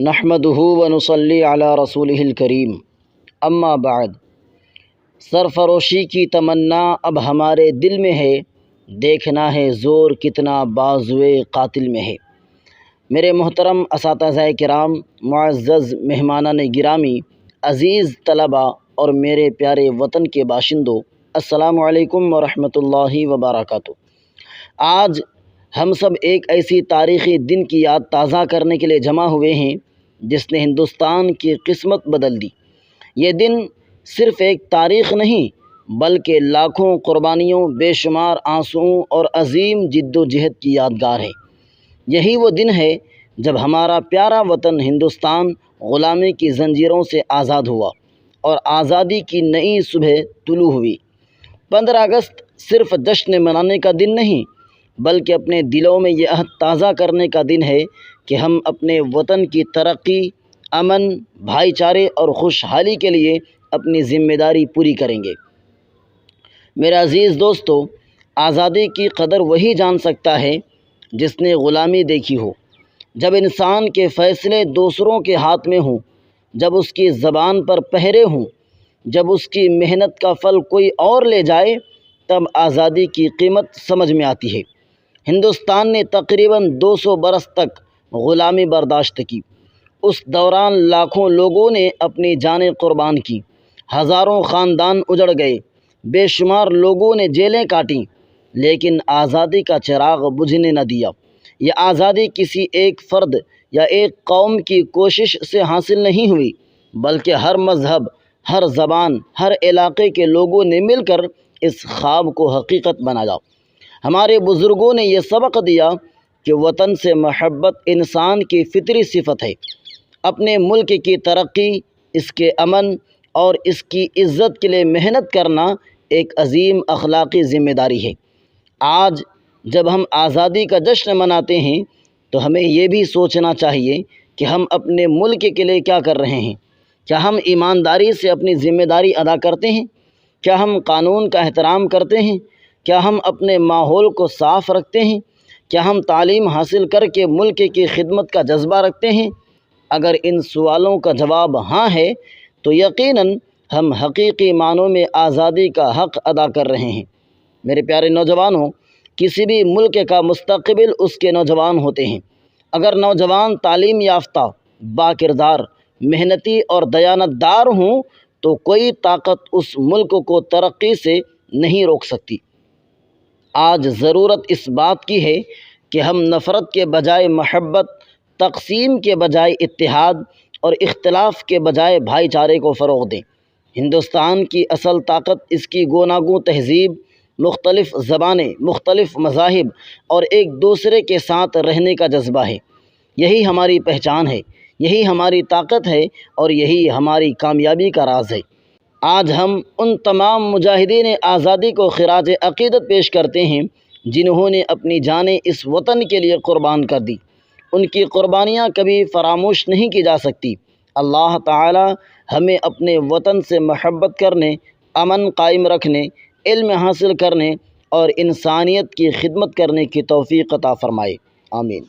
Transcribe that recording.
نحمدہ ونصلی علی رسولہ الکریم، اما بعد۔ سرفروشی کی تمنا اب ہمارے دل میں ہے، دیکھنا ہے زور کتنا بازوئے قاتل میں ہے۔ میرے محترم اساتذہ کرام، معزز مہمانان گرامی، عزیز طلباء اور میرے پیارے وطن کے باشندوں، السلام علیکم ورحمۃ اللہ وبرکاتہ۔ آج ہم سب ایک ایسی تاریخی دن کی یاد تازہ کرنے کے لیے جمع ہوئے ہیں جس نے ہندوستان کی قسمت بدل دی۔ یہ دن صرف ایک تاریخ نہیں بلکہ لاکھوں قربانیوں، بے شمار آنسوؤں اور عظیم جد و جہد کی یادگار ہے۔ یہی وہ دن ہے جب ہمارا پیارا وطن ہندوستان غلامی کی زنجیروں سے آزاد ہوا اور آزادی کی نئی صبح طلوع ہوئی۔ 15 اگست صرف جشن منانے کا دن نہیں بلکہ اپنے دلوں میں یہ عہد تازہ کرنے کا دن ہے کہ ہم اپنے وطن کی ترقی، امن، بھائی چارے اور خوشحالی کے لیے اپنی ذمہ داری پوری کریں گے۔ میرے عزیز دوستو، آزادی کی قدر وہی جان سکتا ہے جس نے غلامی دیکھی ہو۔ جب انسان کے فیصلے دوسروں کے ہاتھ میں ہوں، جب اس کی زبان پر پہرے ہوں، جب اس کی محنت کا پھل کوئی اور لے جائے، تب آزادی کی قیمت سمجھ میں آتی ہے۔ ہندوستان نے تقریباً 200 برس تک غلامی برداشت کی۔ اس دوران لاکھوں لوگوں نے اپنی جانیں قربان کی، ہزاروں خاندان اجڑ گئے، بے شمار لوگوں نے جیلیں کاٹیں، لیکن آزادی کا چراغ بجھنے نہ دیا۔ یہ آزادی کسی ایک فرد یا ایک قوم کی کوشش سے حاصل نہیں ہوئی بلکہ ہر مذہب، ہر زبان، ہر علاقے کے لوگوں نے مل کر اس خواب کو حقیقت بنایا۔ ہمارے بزرگوں نے یہ سبق دیا کہ وطن سے محبت انسان کی فطری صفت ہے۔ اپنے ملک کی ترقی، اس کے امن اور اس کی عزت کے لیے محنت کرنا ایک عظیم اخلاقی ذمہ داری ہے۔ آج جب ہم آزادی کا جشن مناتے ہیں تو ہمیں یہ بھی سوچنا چاہیے کہ ہم اپنے ملک کے لیے کیا کر رہے ہیں۔ کیا ہم ایمانداری سے اپنی ذمہ داری ادا کرتے ہیں؟ کیا ہم قانون کا احترام کرتے ہیں؟ کیا ہم اپنے ماحول کو صاف رکھتے ہیں؟ کیا ہم تعلیم حاصل کر کے ملک کی خدمت کا جذبہ رکھتے ہیں؟ اگر ان سوالوں کا جواب ہاں ہے تو یقیناً ہم حقیقی معنوں میں آزادی کا حق ادا کر رہے ہیں۔ میرے پیارے نوجوانوں، کسی بھی ملک کا مستقبل اس کے نوجوان ہوتے ہیں۔ اگر نوجوان تعلیم یافتہ، با کردار، محنتی اور دیانتدار ہوں تو کوئی طاقت اس ملک کو ترقی سے نہیں روک سکتی۔ آج ضرورت اس بات کی ہے کہ ہم نفرت کے بجائے محبت، تقسیم کے بجائے اتحاد اور اختلاف کے بجائے بھائی چارے کو فروغ دیں۔ ہندوستان کی اصل طاقت اس کی گوناگوں تہذیب، مختلف زبانیں، مختلف مذاہب اور ایک دوسرے کے ساتھ رہنے کا جذبہ ہے۔ یہی ہماری پہچان ہے، یہی ہماری طاقت ہے اور یہی ہماری کامیابی کا راز ہے۔ آج ہم ان تمام مجاہدین آزادی کو خراج عقیدت پیش کرتے ہیں جنہوں نے اپنی جانیں اس وطن کے لیے قربان کر دی۔ ان کی قربانیاں کبھی فراموش نہیں کی جا سکتی۔ اللہ تعالی ہمیں اپنے وطن سے محبت کرنے، امن قائم رکھنے، علم حاصل کرنے اور انسانیت کی خدمت کرنے کی توفیق عطا فرمائے۔ آمین۔